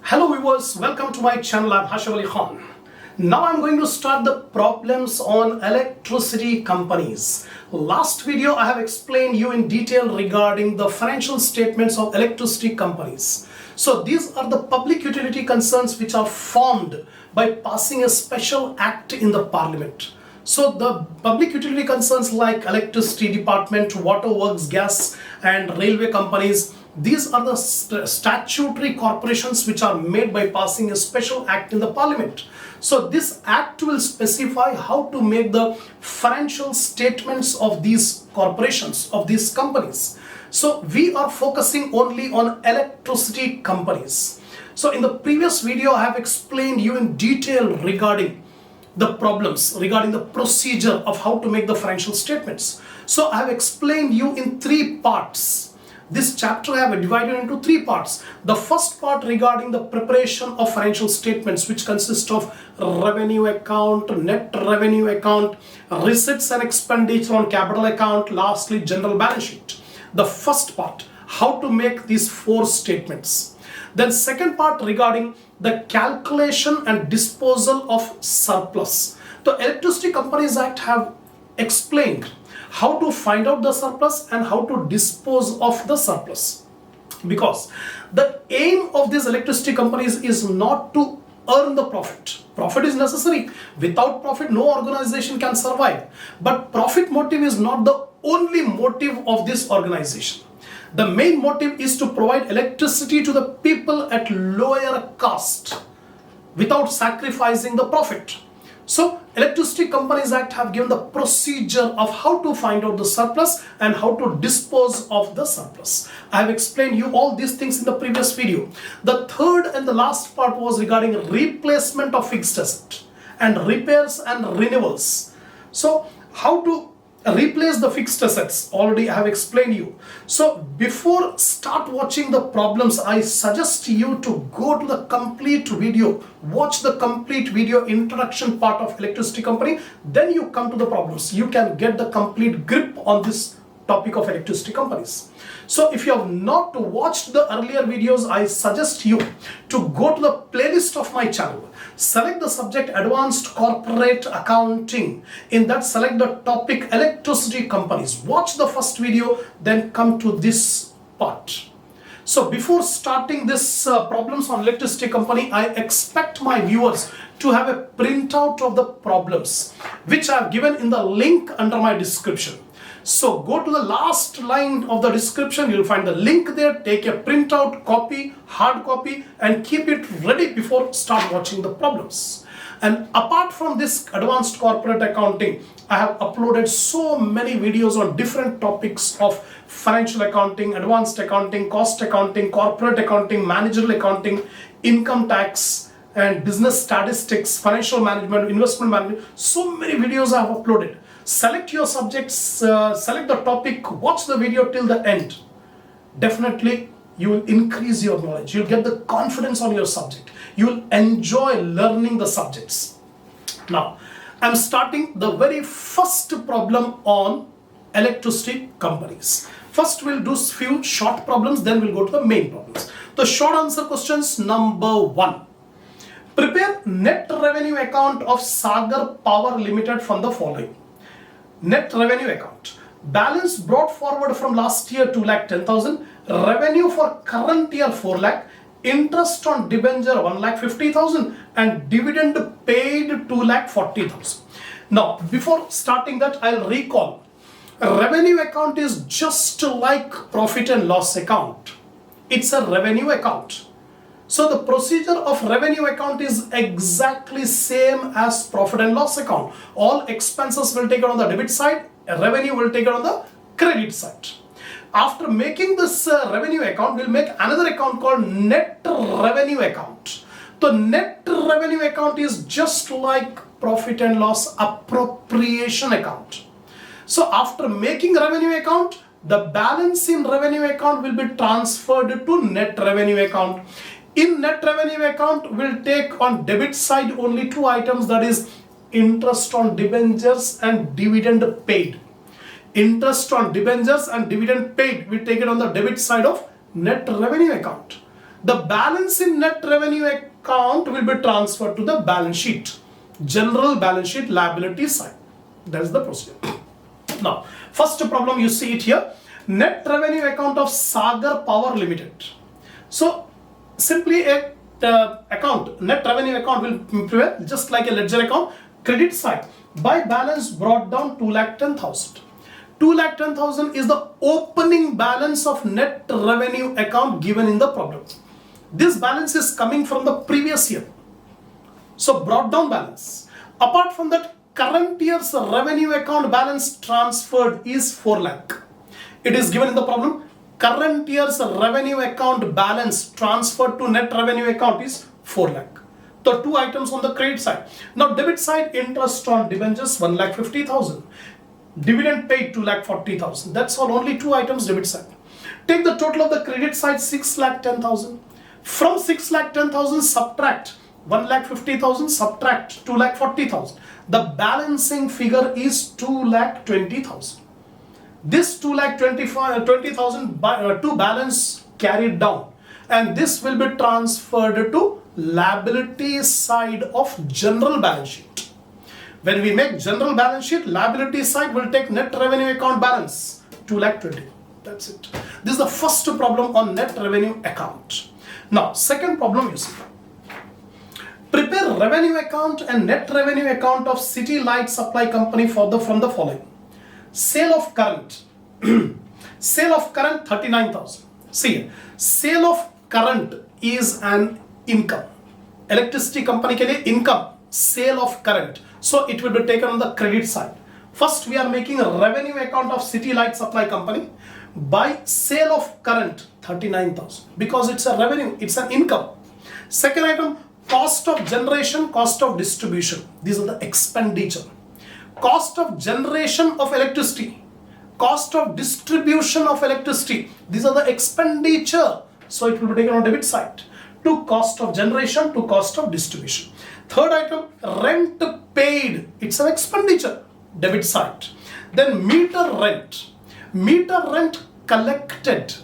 Hello viewers, welcome to my channel. I'm Hasham. Now I'm going to start the problems on electricity companies. Last video I have explained you in detail regarding the financial statements of electricity companies. So these are the public utility concerns which are formed by passing a special act in the parliament. So the public utility concerns like electricity department, water works, gas and railway companies, these are the statutory corporations which are made by passing a special act in the parliament. So this act will specify how to make the financial statements of these corporations, of these companies. So we are focusing only on electricity companies. So in the previous video I have explained you in detail regarding the problems, regarding the procedure of how to make the financial statements. So I have explained you in three parts. This chapter I have divided into three parts. The first part regarding the preparation of financial statements, which consist of revenue account, net revenue account, receipts and expenditure on capital account, lastly general balance sheet. The first part, how to make these four statements. Then second part regarding the calculation and disposal of surplus. The Electricity Companies Act have explained how to find out the surplus and how to dispose of the surplus. Because the aim of these electricity companies is not to earn the profit. Profit is necessary. Without profit, no organization can survive. But profit motive is not the only motive of this organization. The main motive is to provide electricity to the people at lower cost without sacrificing the profit. So Electricity Companies Act have given the procedure of how to find out the surplus and how to dispose of the surplus. I have explained you all these things in the previous video. The third and the last part was regarding replacement of fixed asset and repairs and renewals. So how to replace the fixed assets, already I have explained you. So before start watching the problems, I suggest you to go to the complete video, watch the complete video introduction part of electricity company, then you come to the problems. You can get the complete grip on this topic of electricity companies. So if you have not watched the earlier videos, I suggest you to go to the playlist of my channel. Select the subject Advanced Corporate Accounting. In that, select the topic Electricity Companies. Watch the first video, then come to this part. So before starting this problems on electricity company, I expect my viewers to have a printout of the problems, which I have given in the link under my description. So go to the last line of the description, you'll find the link there. Take a printout, copy, hard copy and keep it ready before start watching the problems. And apart from this advanced corporate accounting, I have uploaded so many videos on different topics of financial accounting, advanced accounting, cost accounting, corporate accounting, managerial accounting, income tax and business statistics, financial management, investment management. So many videos I have uploaded. Select your subjects, select the topic, watch the video till the end. Definitely you will increase your knowledge. You'll get the confidence on your subject. You will enjoy learning the subjects. Now, I'm starting the very first problem on electricity companies. First we'll do few short problems, then we'll go to the main problems. The short answer questions, number 1. Prepare net revenue account of Sagar Power Limited from the following. Net revenue account. Balance brought forward from last year 2,10,000. Revenue for current year 4 lakh. Interest on debenture 1,50,000 and dividend paid 2,40,000. Now before starting that, I'll recall. Revenue account is just like profit and loss account. It's a revenue account. So the procedure of revenue account is exactly same as profit and loss account. All expenses will take it on the debit side, revenue will take it on the credit side. After making this revenue account, we'll make another account called net revenue account. The net revenue account is just like profit and loss appropriation account. So after making revenue account, the balance in revenue account will be transferred to net revenue account. In net revenue account, we'll take on debit side only two items, that is interest on debentures and dividend paid. Interest on debentures and dividend paid, we take it on the debit side of net revenue account. The balance in net revenue account will be transferred to the balance sheet. General balance sheet liability side. That is the procedure. Now, first problem you see it here. Net revenue account of Sagar Power Limited. So, simply a net revenue account will prevail just like a ledger account. Credit side, by balance brought down 2,10,000. 2,10,000 is the opening balance of net revenue account given in the problem. This balance is coming from the previous year. So brought down balance. Apart from that, current year's revenue account balance transferred is 4 lakh. It is given in the problem. Current year's revenue account balance transferred to net revenue account is 4 lakh. The two items on the credit side. Now debit side, interest on debentures 1,50,000. Dividend paid 2,40,000. That's all, only two items debit side. Take the total of the credit side 6,10,000. From 6,10,000 subtract 1,50,000, subtract 2,40,000. The balancing figure is 2,20,000. This 2,20,000 to balance carried down, and this will be transferred to liability side of general balance sheet. When we make general balance sheet, liability side will take net revenue account balance 2,20,000. That's it. This is the first problem on net revenue account. Now, second problem you see. Prepare revenue account and net revenue account of City Light Supply Company from the following. Sale of current. Sale of current 39,000. See, sale of current is an income. Electricity company ke liye income. Sale of current. So it will be taken on the credit side. First, we are making a revenue account of City Light Supply Company by sale of current 39,000 because it's a revenue, it's an income. Second item, cost of generation, cost of distribution. These are the expenditure. Cost of generation of electricity, cost of distribution of electricity. These are the expenditure. So it will be taken on debit side. To cost of generation, to cost of distribution. Third item, rent paid. It's an expenditure, debit side. Then meter rent. Meter rent collected.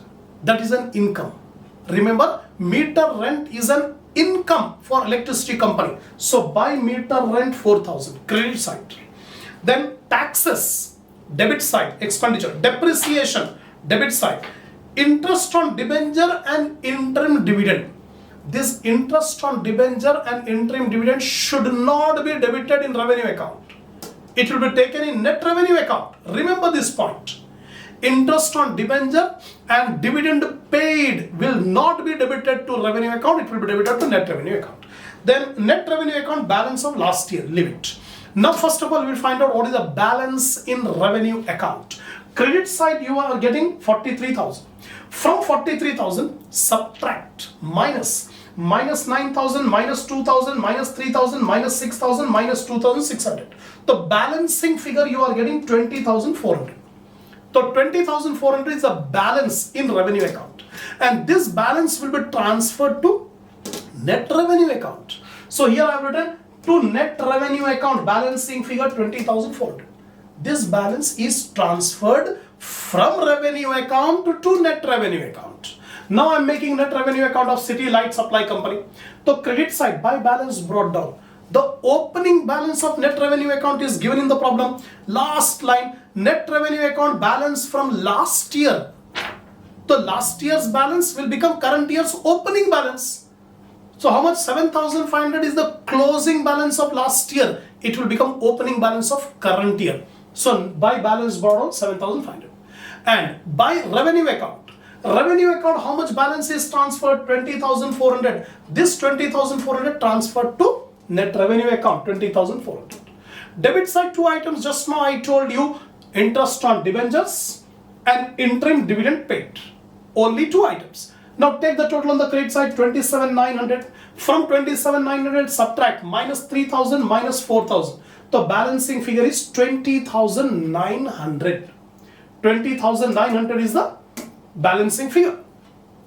That is an income. Remember, meter rent is an income for electricity company. So by meter rent 4,000, credit side. Then taxes, debit side, expenditure. Depreciation, debit side. Interest on debenture and interim dividend. This interest on debenture and interim dividend should not be debited in revenue account. It will be taken in net revenue account. Remember this point. Interest on debenture and dividend paid will not be debited to revenue account. It will be debited to net revenue account. Then net revenue account balance of last year, leave it. Now first of all, we will find out what is the balance in revenue account. Credit side, you are getting 43,000. From 43,000, subtract, minus 9,000, minus 2,000, minus 3,000, minus 6,000, minus 2,600. The balancing figure you are getting 20,400. So 20,400 is a balance in revenue account, and this balance will be transferred to net revenue account. So here I have written to net revenue account balancing figure 20,400. This balance is transferred from revenue account to net revenue account. Now I am making net revenue account of City Light Supply Company. So credit side, by balance brought down. The opening balance of net revenue account is given in the problem. Last line, net revenue account balance from last year. The last year's balance will become current year's opening balance. So how much? 7,500 is the closing balance of last year. It will become opening balance of current year. So by balance brought down 7,500. And by revenue account. Revenue account, how much balance is transferred? 20,400. This 20,400 transferred to net revenue account 20,400. Debit side, two items. Just now I told you, interest on debentures and interim dividend paid. Only two items. Now take the total on the credit side 27,900. From 27,900 subtract minus 3,000 minus 4,000. The balancing figure is 20,900. 20,900 is the balancing figure.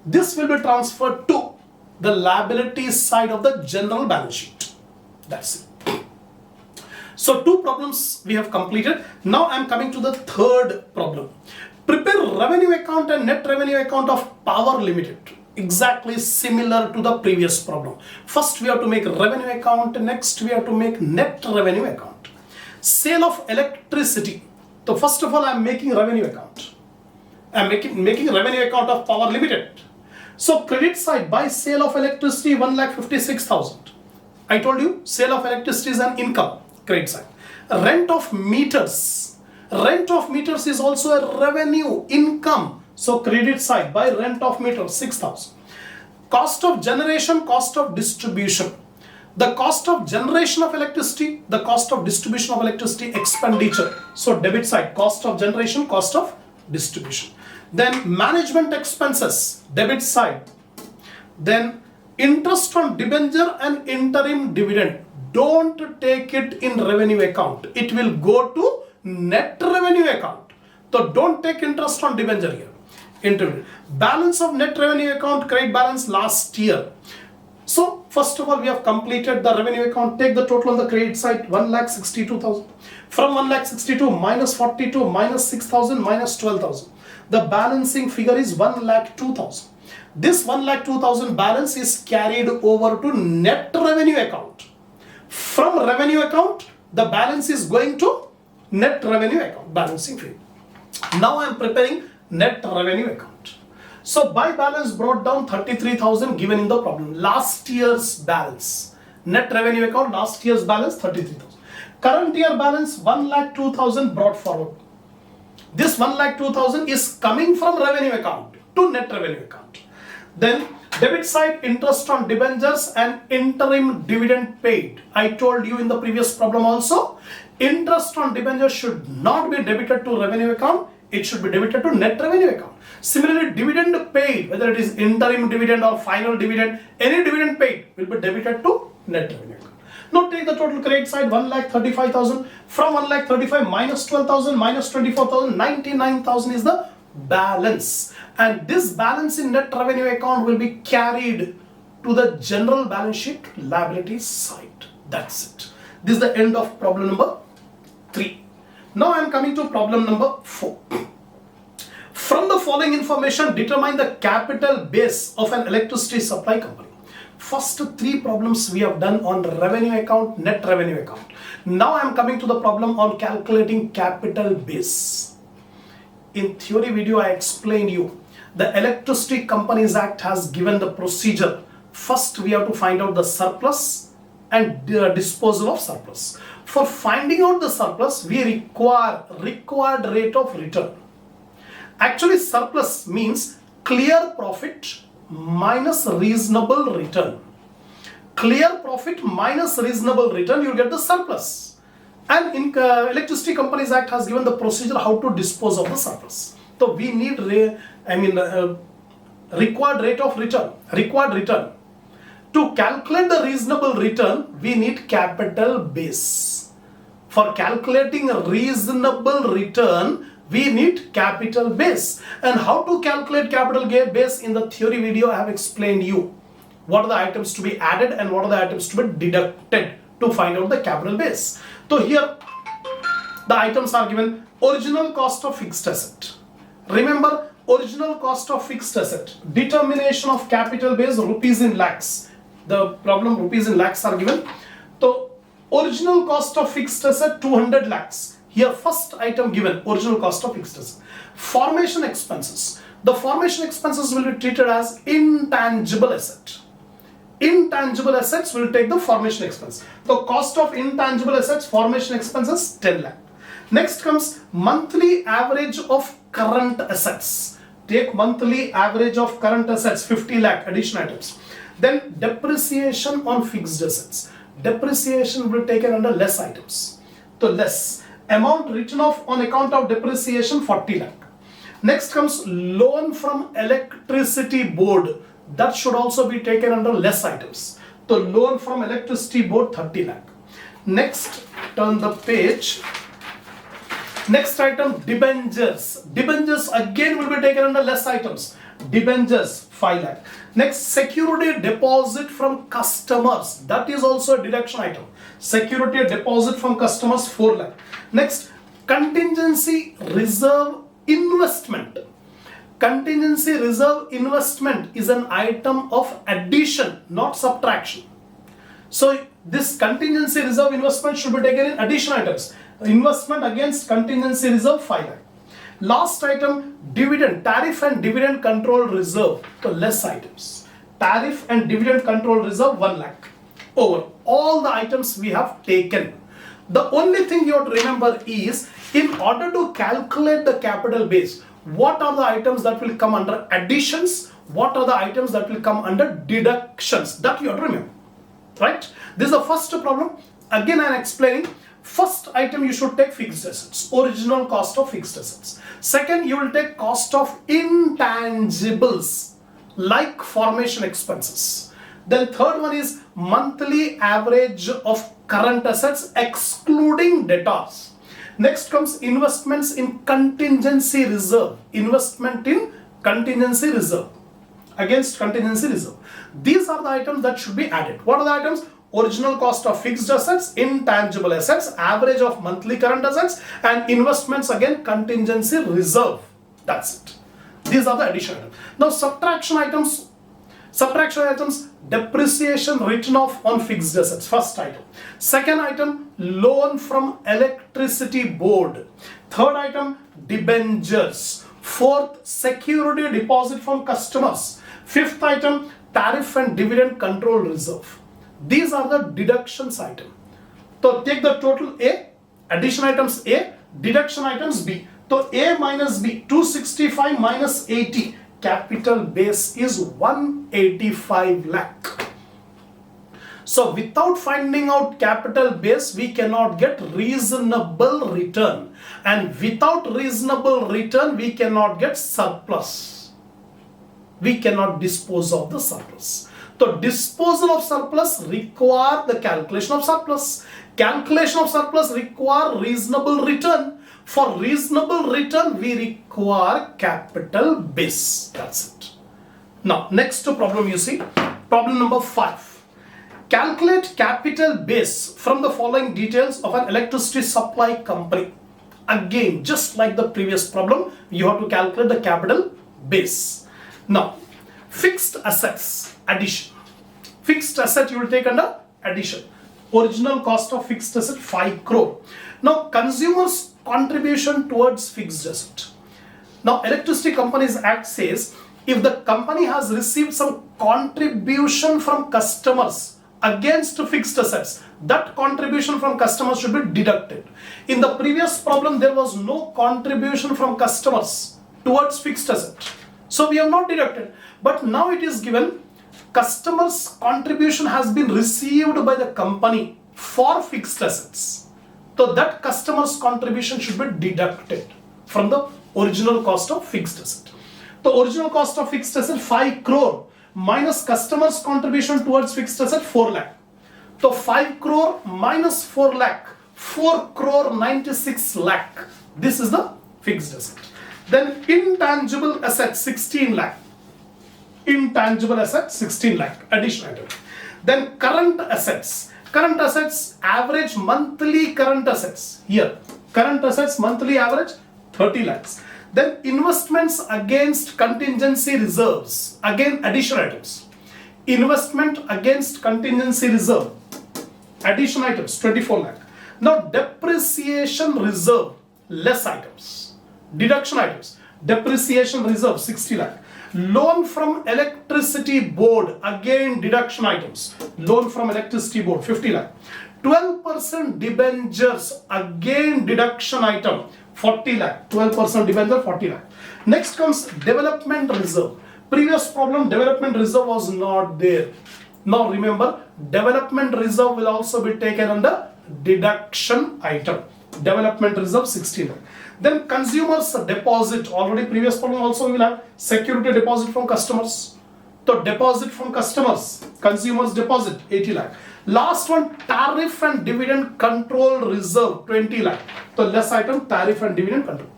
This will be transferred to the liability side of the general balance sheet. That's it. So two problems we have completed. Now I am coming to the third problem. Prepare revenue account and net revenue account of Power Limited. exactly similar to the previous problem. First we have to make revenue account, next we have to make net revenue account. Sale of electricity. So first of all I am making revenue account. I am making revenue account of power limited. So credit side, by sale of electricity 1,56,000. I told you sale of electricity is an income, credit side. Rent of meters. Rent of meters is also a revenue, income. So credit side, by rent of meters 6,000. Cost of generation, cost of distribution. The cost of generation of electricity, the cost of distribution of electricity, expenditure. So debit side, cost of generation, cost of distribution. Then management expenses, debit side. Then interest on debenture and interim dividend. Don't take it in revenue account. It will go to net revenue account. So don't take interest on debenture here. Interim. Balance of net revenue account, credit balance last year. So first of all we have completed the revenue account. Take the total on the credit side, 1,62,000. From 1,62,000 minus 42 minus 6,000 minus 12,000. The balancing figure is 1,02,000. This 1,02,000 balance is carried over to net revenue account. From revenue account, the balance is going to net revenue account, balancing figure. Now I am preparing net revenue account. So by balance brought down 33,000 given in the problem. Last year's balance. Net revenue account, last year's balance 33,000. Current year balance 1,02,000 brought forward. This 1,02,000 is coming from revenue account to net revenue account. Then debit side, interest on debentures and interim dividend paid. I told you in the previous problem also, interest on debentures should not be debited to revenue account. It should be debited to net revenue account. Similarly, dividend paid, whether it is interim dividend or final dividend, any dividend paid will be debited to net revenue account. Now take the total credit side, 1,35,000. From 1,35,000 minus 12,000 minus 24,000, 99,000 is the balance. And this balance in net revenue account will be carried to the general balance sheet liabilities side. That's it. This is the end of problem number 3. Now I am coming to problem number 4. From the following information, determine the capital base of an electricity supply company. First 3 problems we have done on revenue account, net revenue account. Now I am coming to the problem on calculating capital base. In theory video I explained you the Electricity Companies Act has given the procedure. First we have to find out the surplus and disposal of surplus. For finding out the surplus we require required rate of return. Actually surplus means clear profit minus reasonable return. Clear profit minus reasonable return, you get the surplus. And in Electricity Companies Act has given the procedure how to dispose of the surplus. So we need required rate of return, required return. To calculate the reasonable return, we need capital base. For calculating a reasonable return, we need capital base. And how to calculate capital base, in the theory video I have explained you what are the items to be added and what are the items to be deducted to find out the capital base. So here the items are given. Original cost of fixed asset. Remember, original cost of fixed asset. Determination of capital base, rupees in lakhs. The problem rupees in lakhs are given. So original cost of fixed asset 200 lakhs. Here first item given, original cost of fixed asset. Formation expenses. The formation expenses will be treated as intangible asset. Intangible assets will take the formation expense. The cost of intangible assets, formation expenses 10 lakh. Next comes monthly average of current assets. Take monthly average of current assets 50 lakh additional items. Then depreciation on fixed assets. Depreciation will be taken under less items. So less. Amount written off on account of depreciation 40 lakh. Next comes loan from electricity board. That should also be taken under less items. So loan from electricity board 30 lakh. Next, turn the page. Next item, debentures. Debentures again will be taken under less items. Debentures 5 lakh. Next, security deposit from customers. That is also a deduction item. Security deposit from customers 4 lakh. Next, contingency reserve investment. contingency reserve investment is an item of addition, not subtraction. So this contingency reserve investment should be taken in addition items. Investment against contingency reserve 5 lakh. Last item, dividend, tariff and dividend control reserve, so less items. Tariff and dividend control reserve 1 lakh. Over all the items we have taken. The only thing you have to remember is, in order to calculate the capital base, what are the items that will come under additions, what are the items that will come under deductions, that you have to remember, right? This is the first problem. Again I am explaining. First item you should take fixed assets, original cost of fixed assets. Second, you will take cost of intangibles like formation expenses. Then third one is monthly average of current assets excluding debtors. Next comes investments in contingency reserve, investment in contingency reserve against contingency reserve. These are the items that should be added. What are the items? Original cost of fixed assets, intangible assets, average of monthly current assets, and investments again contingency reserve. That's it. These are the addition items. Now subtraction items. Subtraction items, depreciation written off on fixed assets, first item. Second item, loan from electricity board. Third item, debentures. Fourth, security deposit from customers. Fifth item, tariff and dividend control reserve. These are the deductions item. So take the total A, addition items A, deduction items B. So A minus B, 265 minus 80. Capital base is 185 lakh. So without finding out capital base, we cannot get reasonable return. And without reasonable return, we cannot get surplus. We cannot dispose of the surplus. So disposal of surplus require the calculation of surplus. Calculation of surplus require reasonable return. For reasonable return, we require capital base. That's it. Now, next problem you see, problem number 5. Calculate capital base from the following details of an electricity supply company. Again, just like the previous problem, you have to calculate the capital base. Now, fixed assets, addition. Fixed asset you will take under addition. Original cost of fixed asset 5 crore. Now, consumers' contribution towards fixed asset. Now, Electricity Companies Act says if the company has received some contribution from customers against fixed assets, that contribution from customers should be deducted. In the previous problem, there was no contribution from customers towards fixed asset. So we have not deducted. But now it is given customers' contribution has been received by the company for fixed assets. So that customer's contribution should be deducted from the original cost of fixed asset. The original cost of fixed asset 5 crore minus customer's contribution towards fixed asset 4 lakh. So 5 crore minus 4 lakh, 4 crore 96 lakh. This is the fixed asset. Then intangible asset 16 lakh. Intangible asset 16 lakh, additional item. Then current assets. Current assets, average monthly current assets. Here, current assets monthly average 30 lakhs. Then investments against contingency reserves. Again, additional items. Investment against contingency reserve. Additional items 24 lakh. Now depreciation reserve, less items. Deduction items. Depreciation reserve 60 lakh. Loan from electricity board, again deduction items. Loan from electricity board 50 lakh. 12% debentures, again deduction item 40 lakh. 12% debenture 40 lakh. Next comes development reserve. Previous problem, development reserve was not there. Now remember, development reserve will also be taken under deduction item. Development reserve 60 lakh. Then consumers deposit, already previous problem also we will have security deposit from customers. So deposit from customers, consumers deposit 80 lakh. Last one, tariff and dividend control reserve 20 lakh. So less item, tariff and dividend control.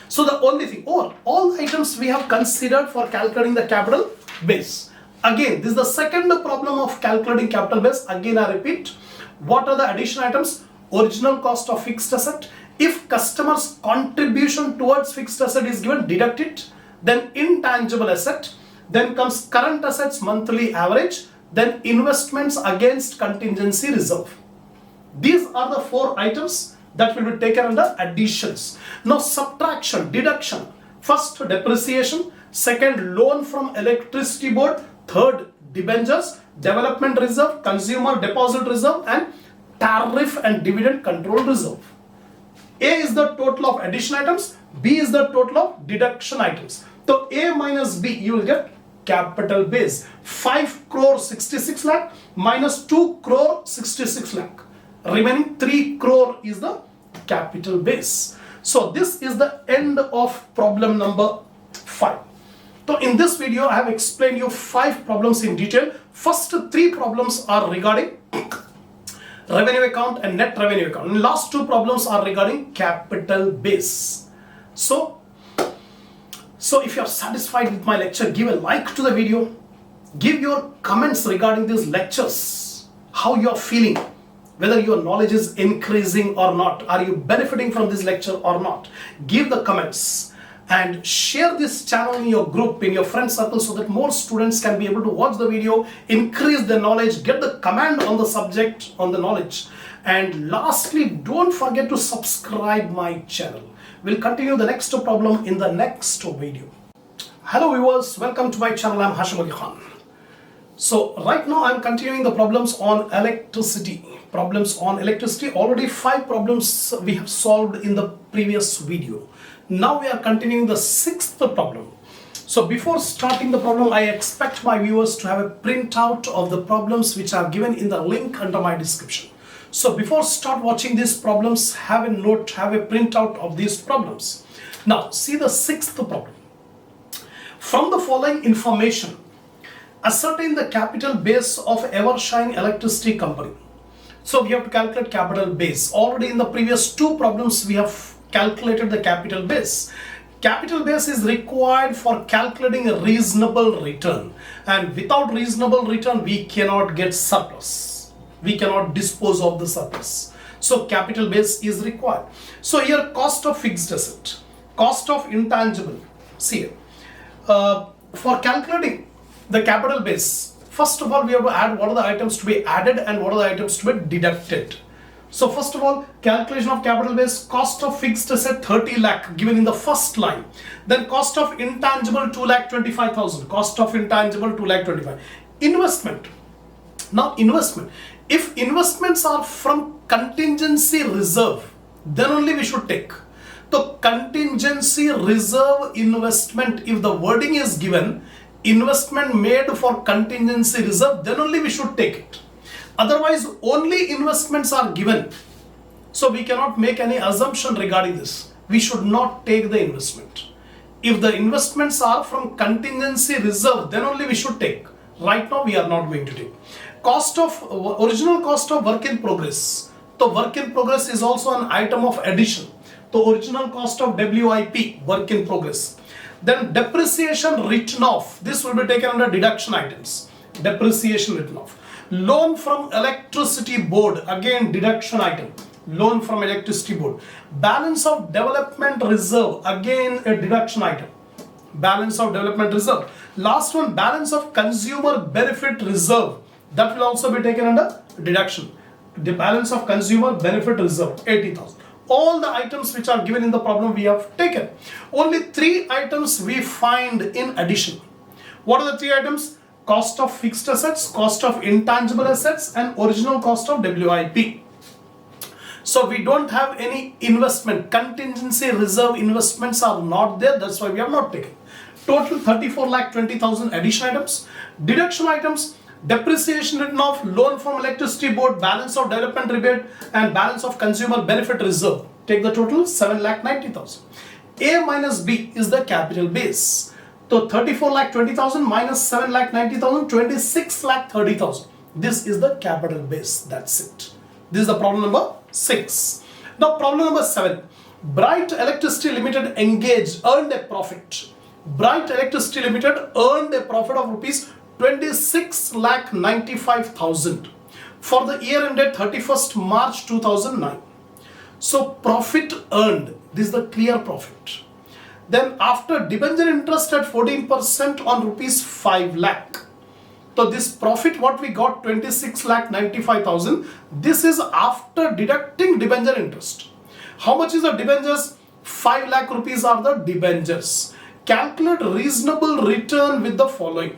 So the only thing, all the items we have considered for calculating the capital base. Again, this is the second problem of calculating capital base. Again I repeat, what are the addition items? Original cost of fixed asset. If customer's contribution towards fixed asset is given, deduct it. then intangible asset, then comes current assets monthly average, then investments against contingency reserve. These are the 4 items that will be taken under additions. Now subtraction, deduction. First depreciation, second loan from electricity board, third debentures, development reserve, consumer deposit reserve, and tariff and dividend control reserve. A is the total of addition items, B is the total of deduction items. So A minus B, you will get capital base 5 crore 66 lakh minus 2 crore 66 lakh. Remaining 3 crore is the capital base. So this is the end of problem number 5. So in this video I have explained you 5 problems in detail. First 3 problems are regarding revenue account and net revenue account. And last 2 problems are regarding capital base. So if you are satisfied with my lecture, give a like to the video. Give your comments regarding these lectures. How you are feeling. Whether your knowledge is increasing or not. Are you benefiting from this lecture or not? Give the comments. And share this channel in your group, in your friend circle, so that more students can be able to watch the video, increase their knowledge, get the command on the subject, on the knowledge. And lastly, don't forget to subscribe my channel. We'll continue the next problem in the next video. Hello viewers, welcome to my channel. I'm Hasham. So right now I'm continuing the problems on electricity. Already 5 problems we have solved in the previous video. Now we are continuing the 6th problem. So before starting the problem, I expect my viewers to have a printout of the problems which are given in the link under my description. So before start watching these problems, have a note, have a printout of these problems. Now see the 6th problem. From the following information, ascertain the capital base of Evershine electricity company. So we have to calculate capital base. Already in the previous 2 problems we have calculated the capital base. Capital base is required for calculating a reasonable return, and without reasonable return we cannot get surplus. We cannot dispose of the surplus. So capital base is required. So here cost of fixed asset, cost of intangible. See here, for calculating the capital base, first of all we have to add what are the items to be added and what are the items to be deducted. So first of all, calculation of capital base, cost of fixed asset 30 lakh given in the first line. Then cost of intangible 2,25,000. Cost of intangible 2,25,000. Investment. Now investment. If investments are from contingency reserve, then only we should take. The contingency reserve investment, if the wording is given, investment made for contingency reserve, then only we should take it. Otherwise, only investments are given. So we cannot make any assumption regarding this. We should not take the investment. If the investments are from contingency reserve, then only we should take. Right now, we are not going to take. Original cost of work in progress. The work in progress is also an item of addition. The original cost of WIP, work in progress. Then depreciation written off. This will be taken under deduction items. Depreciation written off. Loan from electricity board, again deduction item. Loan from electricity board. Balance of development reserve, again a deduction item. Balance of development reserve. Last one, balance of consumer benefit reserve. That will also be taken under deduction. The balance of consumer benefit reserve, 80,000. All the items which are given in the problem we have taken. Only 3 items we find in addition. What are the 3 items? Cost of fixed assets, cost of intangible assets, and original cost of WIP. So we don't have any investment. Contingency reserve investments are not there. That's why we have not taken. Total 34,20,000 addition items. Deduction items, depreciation written off, loan from electricity board, balance of development rebate, and balance of consumer benefit reserve. Take the total 7,90,000. A minus B is the capital base. So 34,20,000 minus 7,90,000, 26,30,000. This is the capital base. That's it. This is the problem number 6. Now problem number 7. Bright Electricity Limited earned a profit. Bright Electricity Limited earned a profit of rupees 26,95,000 for the year ended 31st March 2009. So profit earned. This is the clear profit. Then after debenture interest at 14% on rupees 5 lakh. So this profit what we got 26,95,000. This is after deducting debenture interest. How much is the debentures? 5 lakh rupees are the debentures. Calculate reasonable return with the following.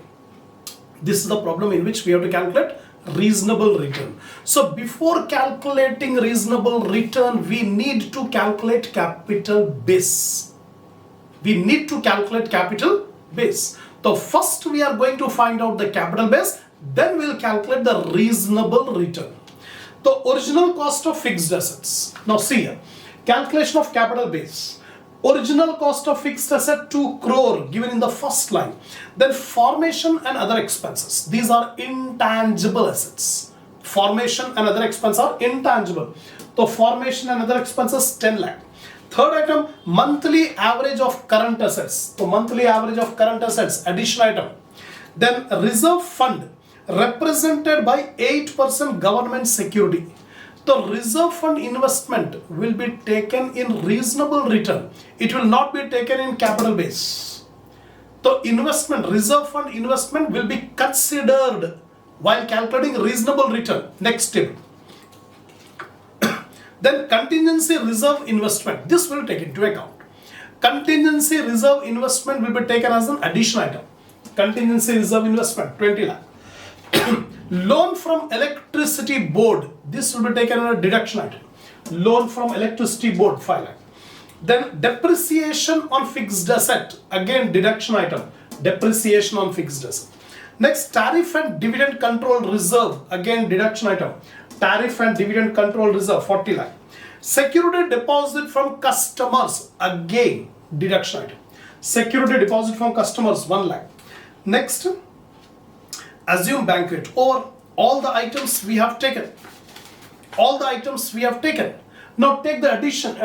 This is the problem in which we have to calculate reasonable return. So before calculating reasonable return, we need to calculate capital base. We need to calculate capital base. So first we are going to find out the capital base, then we will calculate the reasonable return. The original cost of fixed assets. Now see here, calculation of capital base. Original cost of fixed asset 2 crore given in the first line. Then formation and other expenses. These are intangible assets. Formation and other expenses are intangible. So formation and other expenses 10 lakh. Third item, monthly average of current assets. So monthly average of current assets, addition item. Then reserve fund represented by 8% government security. The reserve fund investment will be taken in reasonable return. It will not be taken in capital base. The investment, reserve fund investment will be considered while calculating reasonable return. Next step. Then contingency reserve investment. This will take into account. Contingency reserve investment will be taken as an addition item. Contingency reserve investment 20 lakh. Loan from electricity board, this will be taken as a deduction item. Loan from electricity board 5 lakh. Then depreciation on fixed asset, again deduction item. Depreciation on fixed asset. Next, tariff and dividend control reserve, again deduction item. Tariff and dividend control reserve 40 lakh. Security deposit from customers, again deduction item. Security deposit from customers 1 lakh. Next, assume bank rate over all the items we have taken. All the items we have taken. Now take the addition,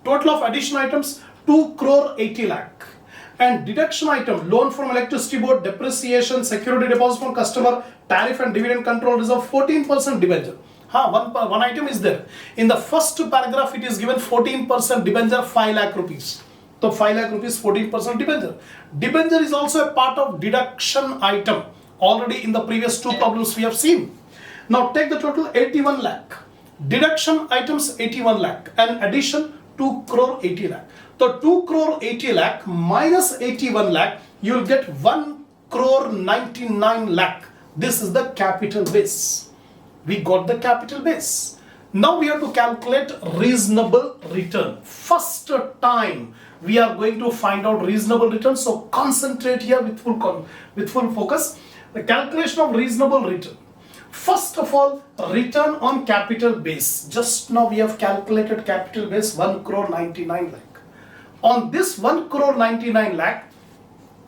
total of addition items 2 crore 80 lakh. And deduction item, loan from electricity board, depreciation, security deposit from customer, tariff and dividend control reserve 14% debenture. One item is there. In the first paragraph it is given 14% debenture 5 lakh rupees. So 5 lakh rupees 14% debenture. Debenture is also a part of deduction item. Already in the previous two problems we have seen. Now take the total 81 lakh. Deduction items 81 lakh and addition 2 crore 80 lakh. So 2 crore 80 lakh minus 81 lakh, you will get 1 crore 99 lakh. This is the capital base. We got the capital base. Now we have to calculate reasonable return. First time we are going to find out reasonable return. So concentrate here with full focus. The calculation of reasonable return. First of all, return on capital base. Just now we have calculated capital base 1 crore 99 lakh. On this 1 crore 99 lakh,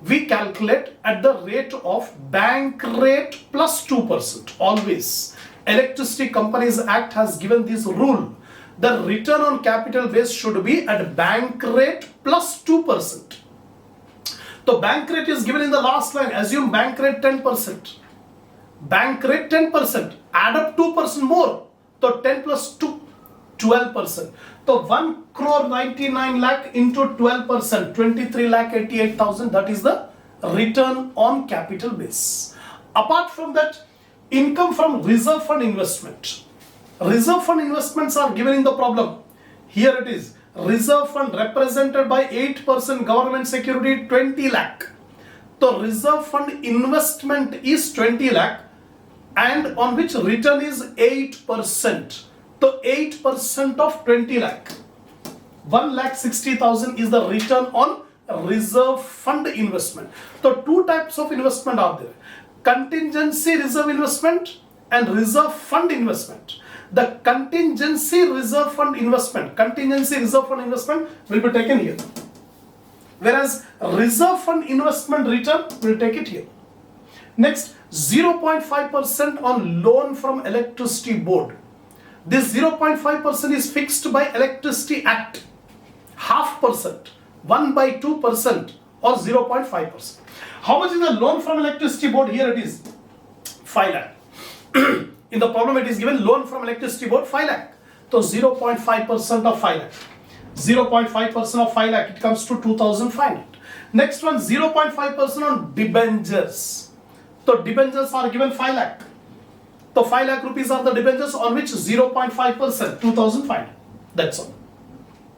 we calculate at the rate of bank rate plus 2%. Always. Electricity Companies Act has given this rule. The return on capital base should be at bank rate plus 2%. The bank rate is given in the last line. Assume bank rate 10%. Bank rate 10%. Add up 2% more. So 10 plus 2, 12%. So 1 crore 99 lakh into 12%, 23 lakh 88,000. That is the return on capital base. Apart from that, income from reserve fund investment. Reserve fund investments are given in the problem. Here it is. Reserve fund represented by 8% government security 20 lakh. So reserve fund investment is 20 lakh and on which return is 8%. So 8% of 20 lakh. 1,60,000 is the return on reserve fund investment. So two types of investment are there. Contingency reserve investment and reserve fund investment. The contingency reserve fund investment will be taken here. Whereas reserve fund investment return will take it here. Next, 0.5% on loan from electricity board. This 0.5% is fixed by Electricity Act. 0.5%, 1/2% or 0.5%. How much is the loan from electricity board? Here it is 5 lakh. In the problem it is given loan from electricity board 5 lakh. So 0.5% of 5 lakh. 0.5% of 5 lakh, it comes to 2,500. Next one, 0.5% on debentures. So debentures are given 5 lakh. So 5 lakh rupees are the debentures on which 0.5%, 2,500. That's all.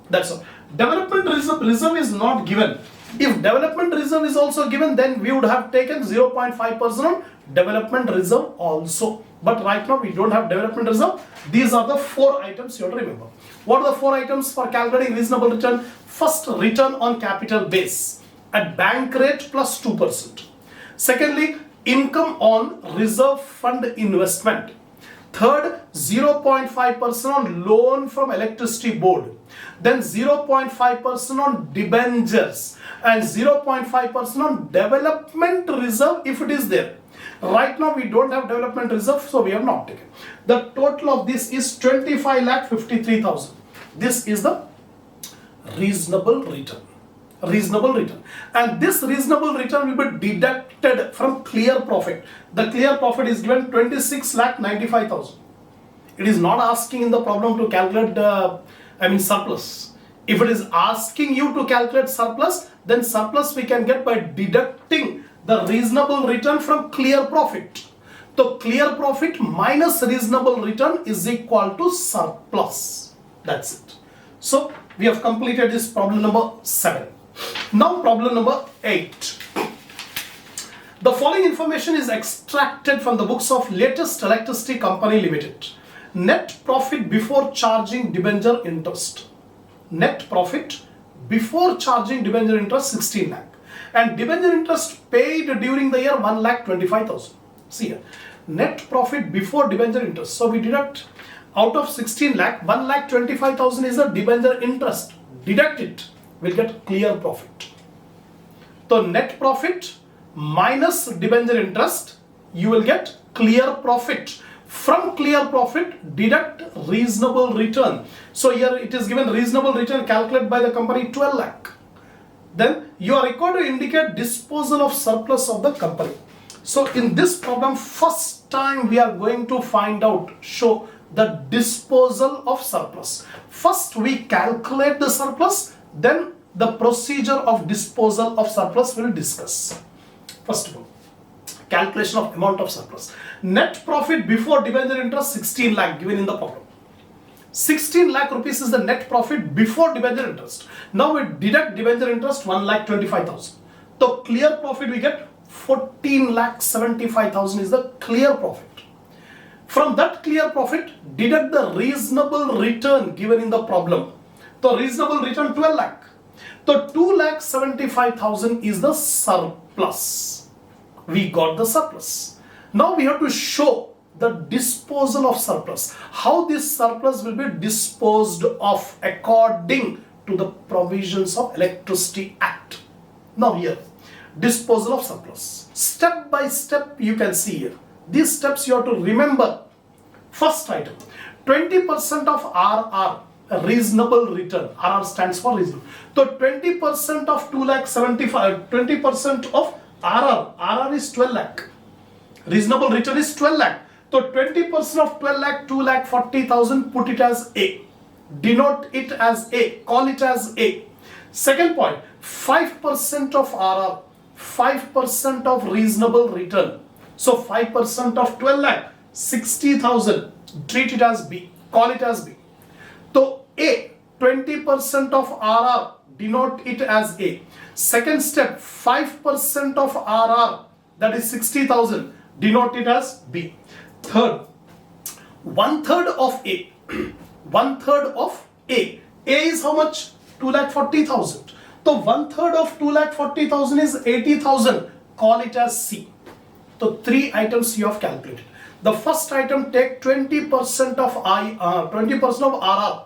That's all. Development reserve is not given. If development reserve is also given, then we would have taken 0.5% on development reserve also. But right now we don't have development reserve. These are the 4 items you have to remember. What are the 4 items for calculating reasonable return? First, return on capital base at bank rate plus 2%. Secondly, income on reserve fund investment. Third, 0.5% on loan from electricity board. Then 0.5% on debentures and 0.5% on development reserve if it is there. Right now we don't have development reserve, so we have not taken. The total of this is 25,53,000. This is the reasonable return. Reasonable return. And this reasonable return will be deducted from clear profit. The clear profit is given 26,95,000. It is not asking in the problem to calculate surplus. If it is asking you to calculate surplus, then surplus we can get by deducting the reasonable return from clear profit. So clear profit minus reasonable return is equal to surplus. That's it. So we have completed this problem number 7. Now problem number 8. The following information is extracted from the books of latest electricity company limited. Net profit before charging debenture interest. Net profit before charging debenture interest 16 lakh. And debenture interest paid during the year 1,25,000. See here, net profit before debenture interest. So we deduct out of 16 lakh, 1,25,000 is the debenture interest. Deduct it, we'll get clear profit. So net profit minus debenture interest, you will get clear profit. From clear profit, deduct reasonable return. So here it is given reasonable return calculated by the company 12 lakh. Then you are required to indicate disposal of surplus of the company. So in this problem, first time we are going to show the disposal of surplus. First we calculate the surplus, then the procedure of disposal of surplus we will discuss. First of all, calculation of amount of surplus. Net profit before debenture interest 16 lakh given in the problem. 16 lakh rupees is the net profit before debenture interest. Now we deduct debenture interest 1,25,000. So clear profit we get 14,75,000 is the clear profit. From that clear profit, deduct the reasonable return given in the problem. So reasonable return 12 lakh. So 2,75,000 is the surplus. We got the surplus. Now we have to show the disposal of surplus. How this surplus will be disposed of according to the provisions of Electricity Act. Now here, disposal of surplus. Step by step you can see here. These steps you have to remember. First item, 20% of RR, reasonable return. RR stands for reasonable. So 20% of 2,75,000, 20% of RR is 12 lakh. Reasonable return is 12 lakh. So 20% of 12 lakh, 2,40,000, put it as A. Denote it as A. Call it as A. Second point, 5% of RR, 5% of reasonable return. So 5% of 12 lakh, 60,000, treat it as B. Call it as B. So A, 20% of RR, denote it as A. Second step, 5% of RR, that is 60,000, denote it as B. Third, 1/3 of A. 1/3 of A. A is how much? 2,40,000. So 1/3 of 2,40,000 is 80,000. Call it as C. So 3 items you have calculated. The first item, take 20% of 20% of RR.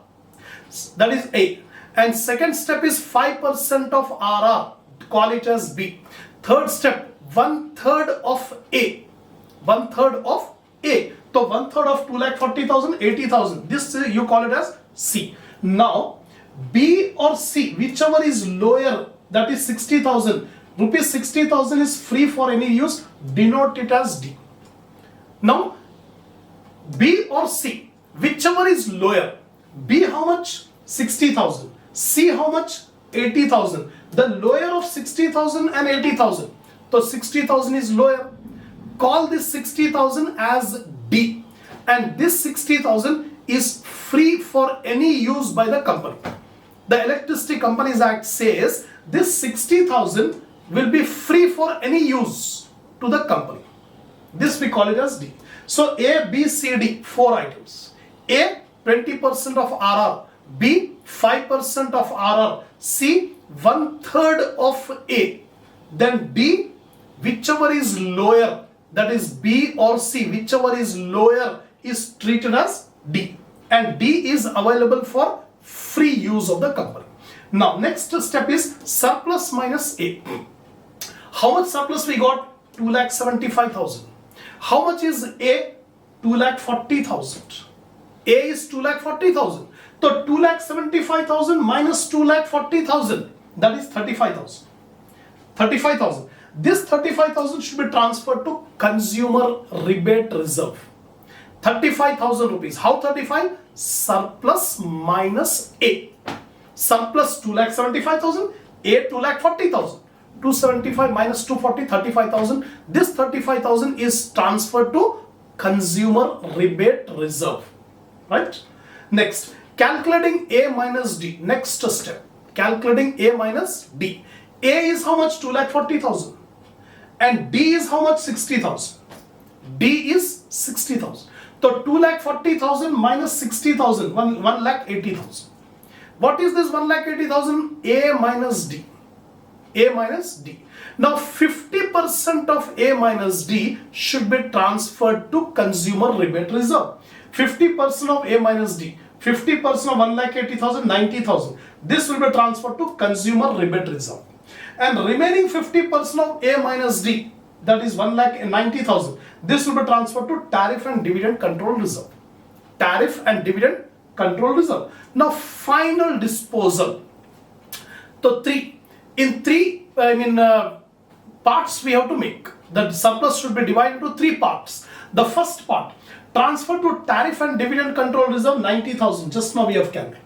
That is A. And second step is 5% of RR. Call it as B. Third step, 1/3 of A. 1/3 of A. So 1/3 of 2,40,000, 80,000. This you call it as C. Now B or C, whichever is lower, that is 60,000. Rupees 60,000 is free for any use. Denote it as D. Now B or C, whichever is lower. B how much? 60,000. C how much? 80,000. The lower of 60,000 and 80,000. So 60,000 is lower. Call this 60,000 as D. And this 60,000 is free for any use by the company. The Electricity Companies Act says this 60,000 will be free for any use to the company. This we call it as D. So A, B, C, D, 4 items. A, 20% of RR. B, 5% of RR. C, 1/3 of A. Then D, whichever is lower, that is B or C, whichever is lower is treated as D. And D is available for free use of the company. Now next step is surplus minus A. How much surplus we got? 2,75,000. How much is A? 2,40,000. A is 2,40,000. So 2,75,000 minus 2,40,000, that is 35,000. 35,000. This 35,000 should be transferred to consumer rebate reserve. 35,000 rupees. How 35? Surplus minus A. Surplus 2,75,000, A 2,40,000. 275 minus 240, 35,000. This 35,000 is transferred to consumer rebate reserve. Right? Next, calculating A minus D. Next step, calculating A minus D. A is how much? 2,40,000. And D is how much? 60,000. D is 60,000. So 2,40,000 minus 60,000, 1,80,000. What is this 1,80,000? A minus D. A minus D. Now 50% of A minus D should be transferred to consumer rebate reserve. 50% of A minus D. 50% of 1,80,000, 90,000. This will be transferred to consumer rebate reserve. And remaining 50% of A minus D, that is 1,90,000. This will be transferred to tariff and dividend control reserve. Tariff and dividend control reserve. Now final disposal. So three parts we have to make. The surplus should be divided into 3 parts. The first part, transfer to tariff and dividend control reserve 90,000. Just now we have calculated.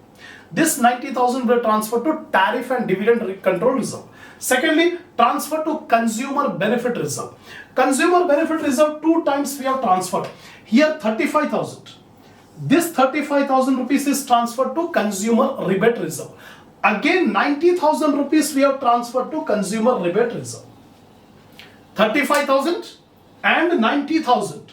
This 90,000 will transfer to tariff and dividend control reserve. Secondly, transfer to consumer benefit reserve. Consumer benefit reserve 2 times we have transferred. Here 35,000. This 35,000 rupees is transferred to consumer rebate reserve. Again 90,000 rupees we have transferred to consumer rebate reserve. 35,000 and 90,000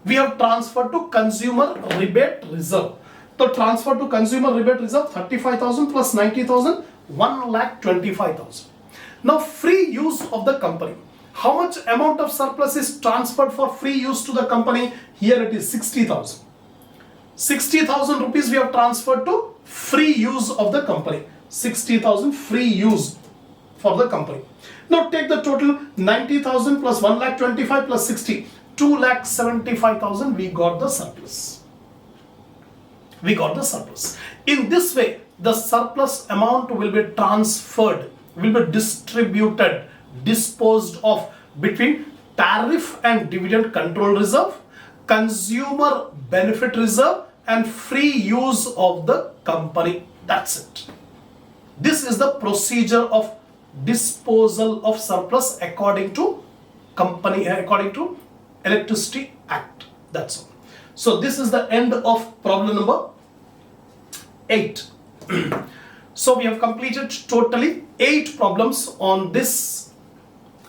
we have transferred to consumer rebate reserve. So transfer to consumer rebate reserve 35,000 plus 90,000, 1,25,000. Now free use of the company. How much amount of surplus is transferred for free use to the company? Here it is 60,000. 60,000 rupees we have transferred to free use of the company. 60,000 free use for the company. Now take the total 90,000 plus 1,25,000 plus 60. 2,75,000 we got the surplus. We got the surplus. In this way, the surplus amount will be transferred, will be distributed, disposed of between tariff and dividend control reserve, consumer benefit reserve, and free use of the company. That's it. This is the procedure of disposal of surplus according to Electricity Act. That's all. So this is the end of problem number 8. So we have completed totally 8 problems on this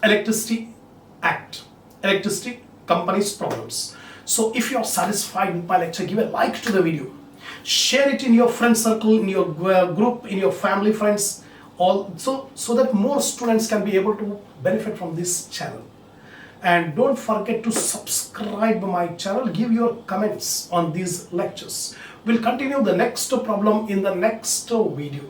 Electricity Act, Electricity Companies problems. So if you are satisfied with my lecture, give a like to the video, share it in your friend circle, in your group, in your family, friends, all so that more students can be able to benefit from this channel. And don't forget to subscribe my channel, give your comments on these lectures. We'll continue the next problem in the next video.